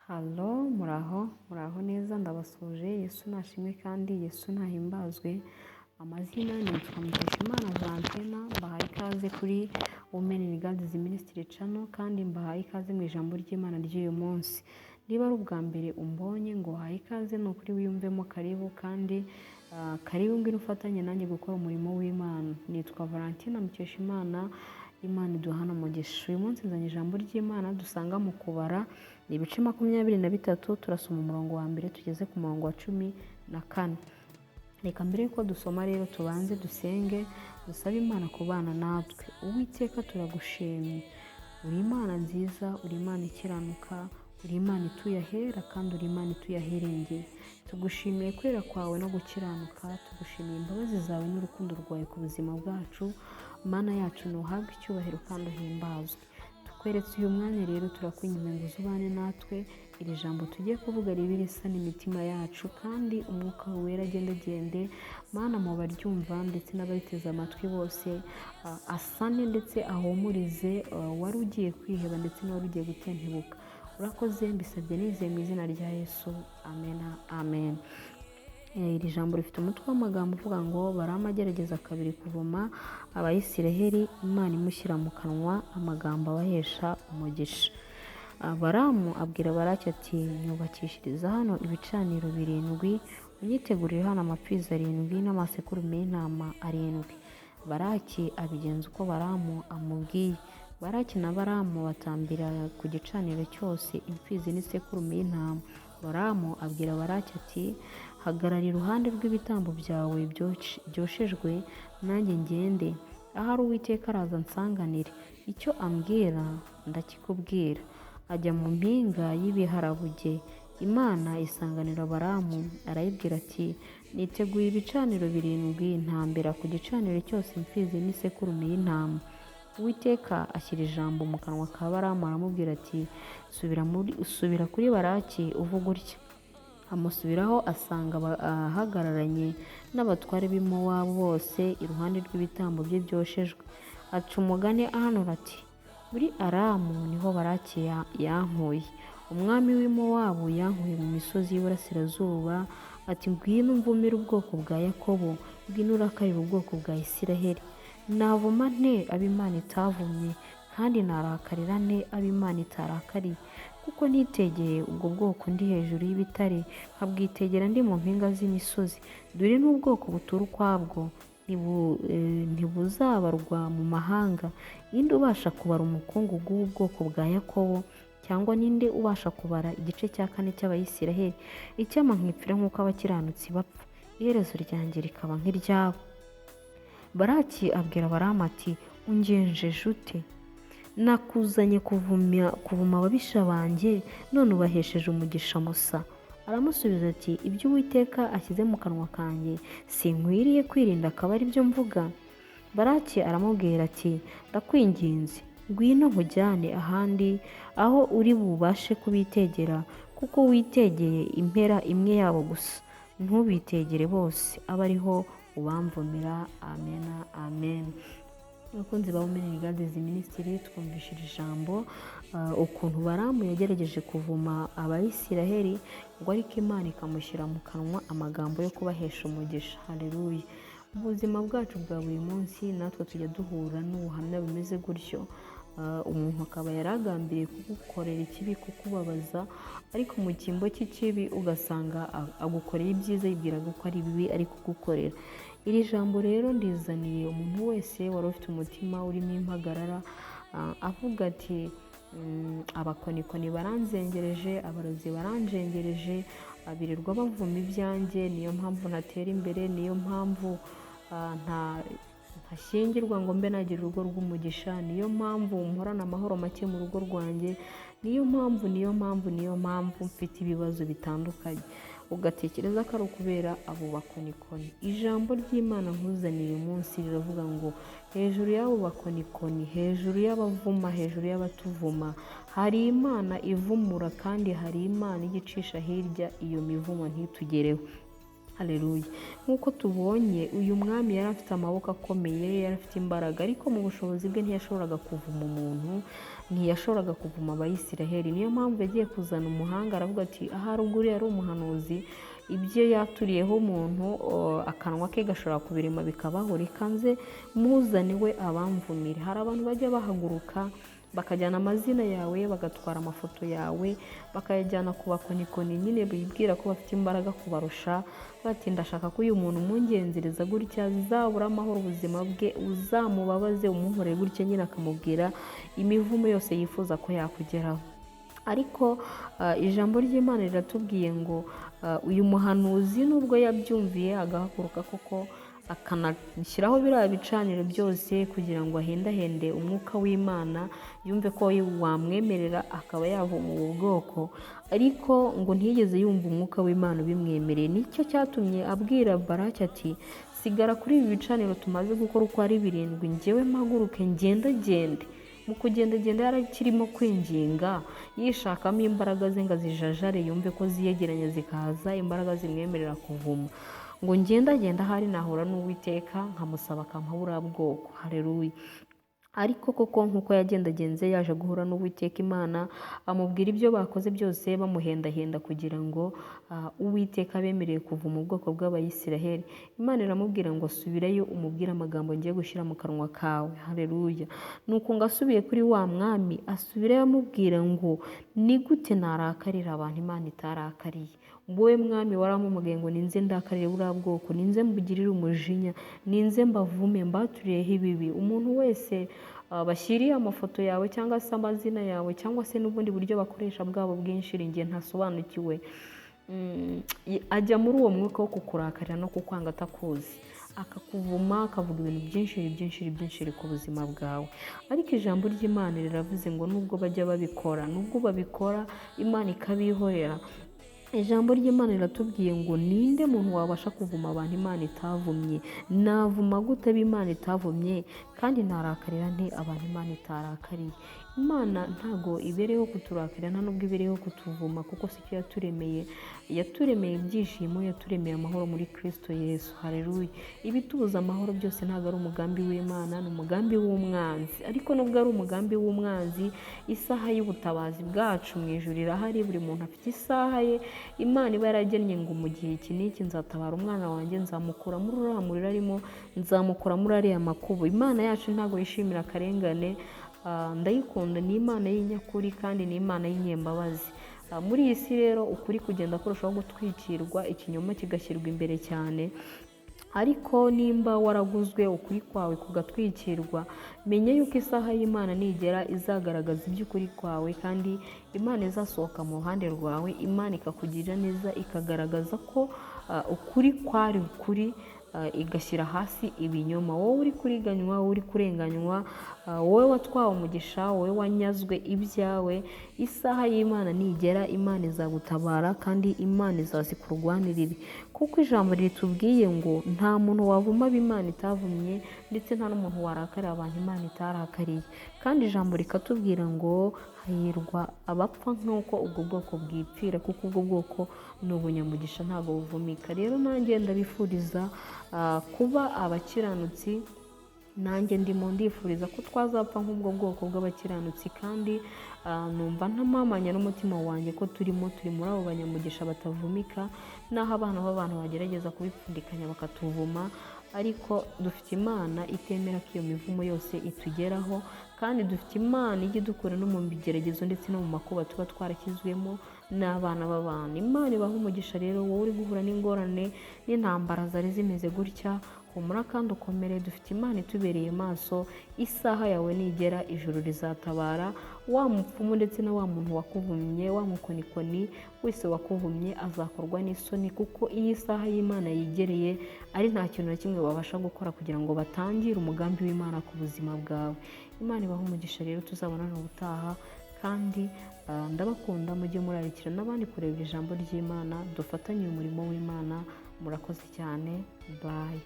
Halo, muraho neza ndabasuje. Yesu nashimwe kandi Yesu nahimbazwe. Amazina nitwa Mukeshimana Valentina, mbahaye ikaze kuri Women in Girls Ministry Channel kandi mbahaye ikaze mu ijambo ry'Imana ry'uyu munsi. Niba ari ubwa mbere umbonye ngo haye ikaze ni ukuri wiyumvemo karibu kandi karibu ngwino ufatanye nanjye gukora umurimo w'Imana. Nitwa Valentina Mukeshimana, Imana iduhana umugisha. Uyu munsi nzanye ijambo ry'Imana dusanga mu kubara ibice 23, turasoma umurongo wa mbere tugeze ku murongo wa 14. Reka mbere yuko dusoma rero tubanze dusenge, dusabe Imana kubana natwe. Uwiteka turagushimye, uri Imana nziza, uri Imana ikiranuka, uri Imana ituye ahera kandi uri Imana ituye aherengeye. Tugushimiye kwera kwawe no gukiranuka, tugushimiye imbabazi zawe n'urukundo rwawe ku buzima bwacu. Mana yacu ntuhabwe icyubahiro kandi uhimbazwe. Tukweretse uyu mwanya rero turakwinginze ngo uzubane natwe, iri jambo tugiye kuvuga ribe risana imitima yacu kandi umwuka wera agende Mana mu baryumva ndetse n'abariteze amatwi bose asane ndetse ahumurize wari ugiye kwiheba ndetse n'uwari ugiye gutentebuka. Urakoze, mbisabye nizeye mu izina rya Yesu, amen. Iri jambo rifite umutwe w'amagambo uvuga ngo Balamu agerageza kabiri kuvuma Abayisiraheli, Imana imushyira mu kanwa amagambo abahesha umugisha. Balamu abwira Balaki ati nyubakishiriza hano ibicaniro 7, unyitegurire hano amapfizi 7 n'amasekurume y'intama 7. Balaki abigenza uko Balamu amubwiye. Balaki na Balamu batambira ku gicaniro cyose imfizi n'isekurume y'intama. Balamu abwira Balaki ati hagarara iruhande rw'ibitambo byawe byoshejwe nanjye ngende, ahari Uwiteka araza nsanganire. Icyo ambwira ndakikubwira. Ajya mu mpinga y'ibiharabuge. Imana isanganira Balamu arayibwira ati niteguye ibicaniro 7, ntambira ku gicaniro cyose imfizi n'isekurume y'intama. Uwiteka ashyira ijambo mu kanwa ka Balamu aramubwira ati subira kuri Balaki uvuga utya. Amusubiraho asanga ahagararanye n'abatware b'i Mowabu bose iruhande rw'ibitambo bye byoshejwe. Aca umugani ahanura ati muri Aramu niho Balaki yankuye, umwami w'i Mowabu yankuye mu misozi y'iburasirazuba. Ati ngwino mvumire ubwoko bwa Yakobo, ngwino urakarire ubwoko bwa Isiraheli. Navuma nte ab'Imana itavumye kandi narakarira nte ab'Imana itarakariye? Kuko nitegeye ubwo bwoko ndi hejuru y'ibitare, nkabwitegera ndi mu mpinga z'imisozi. Dore n'ubwoko butura ukwabwo, ntibuzabarwa mu mahanga. Ninde ubasha kubara umukungugu w'ubwoko bwa Yakobo? Cyangwa ninde ubasha kubara igice cya 4 cy'Abayisiraheli? Icyama nkipfira nk'uko abakiranutsi bapfa, iherezo ryanjye rikaba nk'iryabo. Balaki abwira Balamu ati ungenjeje ute? Nakuzanye kuvuma ababisha banjye, none ubahesheje umugisha musa. Aramusubiza ati ibyo Uwiteka ashyize mu kanwa kanjye sinkwiriye kwirinda akaba ari byo mvuga. Balaki aramubwira ati ndakwinginze ngwino nkujyane ahandi aho uri bubashe kubitegera, kuko witegeye impera imwe yabo gusa. Ntubitegere bose abe ariho ubamvumira. Amen. Abakunzi ba Women in Girls Ministry, twumvishije ijambo ukuntu Balamu yagerageje kuvuma Abayisiraheli ngo ariko Imana ikamushyira mu kanwa amagambo yo kubahesha umugisha. Haleluya. Mu buzima bwacu bwa buri munsi natwe tujya duhura n'ubuhamya bumeze gutyo. Umuntu akaba yaragambiriye kugukorera ikibi, kukubabaza, ariko mu cyimbo cy'ikibi ugasanga agukorera ibyiza yibwiraga ko ari bibi ari kugukorera. Iri jambo rero ndizaniye umuntu wese wari ufite umutima urimo impagarara, avuga ati abakonikoni baranzengereje, abarozi baranjengereje, abirirwa bavuma ibyanjye, niyo mpamvu ntatera imbere, niyo mpamvu ntashyingirwa ngo mbe nagira urugo rw'umugisha, niyo mpamvu mporana amahoro make mu rugo rwanjye, niyo mpamvu mfite ibibazo bitandukanye. Ugatekereza ko ari ukubera abo bakonikoni. Ijambo ry'Imana nkuzaniye umunsi riravuga ngo hejuru y'abo bakonikoni, hejuru y'abavuma, hejuru y'abatuvuma hari Imana ivumura kandi hari Imana igicisha hirya iyo mivumo ntitugereho. Haleluya. Nk'uko tubonye uyu mwami yari afite amaboko akomeye, yari afite imbaraga, ariko mu bushobozi bwe ntiyashoboraga kuvuma umuntu, ntiyashoboraga kuvuma Abayisiraheli. Niyo mpamvu yagiye kuzana umuhanga, aravuga ati ahari ubwo uriya ari umuhanuzi, ibyo yaturiyeho umuntu akanwa ke gashobora kubirema bikabaho, reka nze muzane we abamvumire. Hari abantu bajya bahaguruka bakajyana amazina yawe, bagatwara amafoto yawe, bakayajyana ku bakonikoni nyine bibwira ko bafite imbaraga kubarusha, bati ndashaka ko uyu muntu umungenzereza gutya zizabura amahoro ubuzima bwe, uzamubabaze umuhoreye gutya, nyine akamubwira imivumo yose yifuza ko yakugeraho. Ariko ijambo ry'Imana riratubwiye ngo uyu muhanuzi nubwo yabyumviye agahaguruka koko akanashyiraho biriya bicaniro byose kugira ngo ahendahende umwuka w'Imana, yumve ko wamwemerera akaba yavuma ubu bwoko, ariko ngo ntiyigeze yumva umwuka w'Imana ubimwemereye. Nicyo cyatumye abwira Baraki ati sigara kuri ibi bicaniro tumaze gukora uko ari 7, njyewe mpaguruke ngendagende. Mu kugendagenda yarakirimo kwinginga, yishakamo imbaraga ze ngo azijajare, yumve ko ziyegeranya zikaza imbaraga zimwemerera kuvuma. Ngo ngendagenda ahari nahura n'Uwiteka nkamusaba akampa buriya bwoko. Haleluya. Ariko koko nk'uko yagendagenze yaje guhura n'Uwiteka, Imana amubwira ibyo bakoze byose bamuhendahenda kugira ngo Uwiteka abemereye kuvuma ubwoko bw'Abayisiraheli. Imana iramubwira ngo subireyo umubwire amagambo ngiye gushyira mu kanwa kawe. Haleluya. Nuko ngo asubiye kuri wa mwami asubireyo amubwira ngo ni gute narakarira abantu Imana itarakariye? Wowe mwami waramumugaye ngo ninze ndakarire buriya bwoko, ninze mbugirire umujinya, ninze mbavume mbaturiyeho ibibi. Umuntu wese bashyiriye amafoto yawe cyangwa se amazina yawe cyangwa se n'ubundi buryo bakoresha bwabo bwinshi ringiye ntasobanukiwe, ajya muri uwo mwuka wo kukurakarira no kukwanga atakuzi, akakuvuma akavuga ibintu byinshi ku buzima bwawe. Ariko ijambo ry'Imana riravuze ngo nubwo bajya babikora, nubwo babikora Imana ikabihorera. Ijambo ry'Imana riratubwiye ngo ninde muntu wabasha kuvuma abantu Imana itavumye? Navuma gute Imana itavumye kandi narakarira nte abantu Imana itarakariye? Imana ntago ibereyeho kuturakarira, nta nubwo ibereyeho kutuvuma, kuko sicyo yaturemeye. Yaturemeye ibyishimo, yaturemeye amahoro muri Kristo Yesu. Haleluya. Ibitubuza amahoro byose ntago ari umugambi w'Imana, ni umugambi w'umwanzi. Ariko nubwo ari umugambi w'umwanzi, isaha y'ubutabazi bwacu mu ijuru irahari. Buri muntu afite isaha ye Imana iba yaragennye ngo mu gihe iki n'iki nzatabara umwana wanjye, nzamukura muri uriya muriro arimo, nzamukura muri ariya makuba. Imana yacu ntago yishimira akarengane, ndayikunda, ni Imana y'inyakuri kandi ni Imana y'inyembabazi. Muri iyi si rero ukuri kugenda kurushaho gutwikirwa, ikinyoma kigashyirwa imbere cyane. Ariko nimba waraguzwe ukuri kwawe kugatwikirwa, menye yuko isaha y'Imana nigera izagaragaza iby'ukuri kwawe, kandi Imana izasohoka mu ruhande rwawe, Imana ikakugirira neza, ikagaragaza ko ukuri kwari ukuri, igashyira hasi ibinyoma. Wowe uri kuriganywa, wowe uri kurenganywa, wowe watwawe umugisha, wowe wanyazwe ibyawe, isaha y'Imana nigera Imana izagutabara kandi Imana izazikurwanirira. Kuko ijambo ritubwiye ngo nta muntu wavuma Imana itavumye, ndetse nta n'umuntu warakarira abantu Imana itarakariye. Kandi ijambo rikatubwira ngo hahirwa abapfa nk'uko ubwo bwoko bwipfira, kuko ubwo bwoko ni ubunyamugisha ntabwo buvumika. Rero nanjye ndabifuriza kuba abakiranutsi, nanjye ndifuriza ko twazapfa nk'ubwo bwoko bw'abakiranutsi, kandi numva ntamamanya n'umutima wanjye ko turi muri abo banyamugisha batavumika, naho abana b'abantu bagerageza kubipfundikanya bakatuvuma. Ariko dufite Imana itemera ko iyo mivumo yose itugeraho, kandi dufite Imana ijya idukura no mu bigeragezo ndetse no mu makuba tuba twarakizwemo n'abana b'abantu. Imana ibaha umugisha rero wowe uri guhura n'ingorane n'intambara zari zimeze gutya, humura kandi ukomere. Dufite Imana itubereye maso, isaha yawe nigera ijuru rizatabara. Wa mupfumu ndetse na wa muntu wakuvumye, wa mukonikoni wese wakuvumye azakorwa n'isoni, kuko iyi saha y'Imana yigereye ari nta kintu na kimwe babasha gukora kugira ngo batangire umugambi w'Imana ku buzima bwawe. Imana ibaha umugisha rero, tuzabonana ubutaha, kandi ndabakunda, mujye murarikira n'abandi kureba ijambo ry'Imana, dufatanye umurimo w'Imana. Murakoze cyane, bye.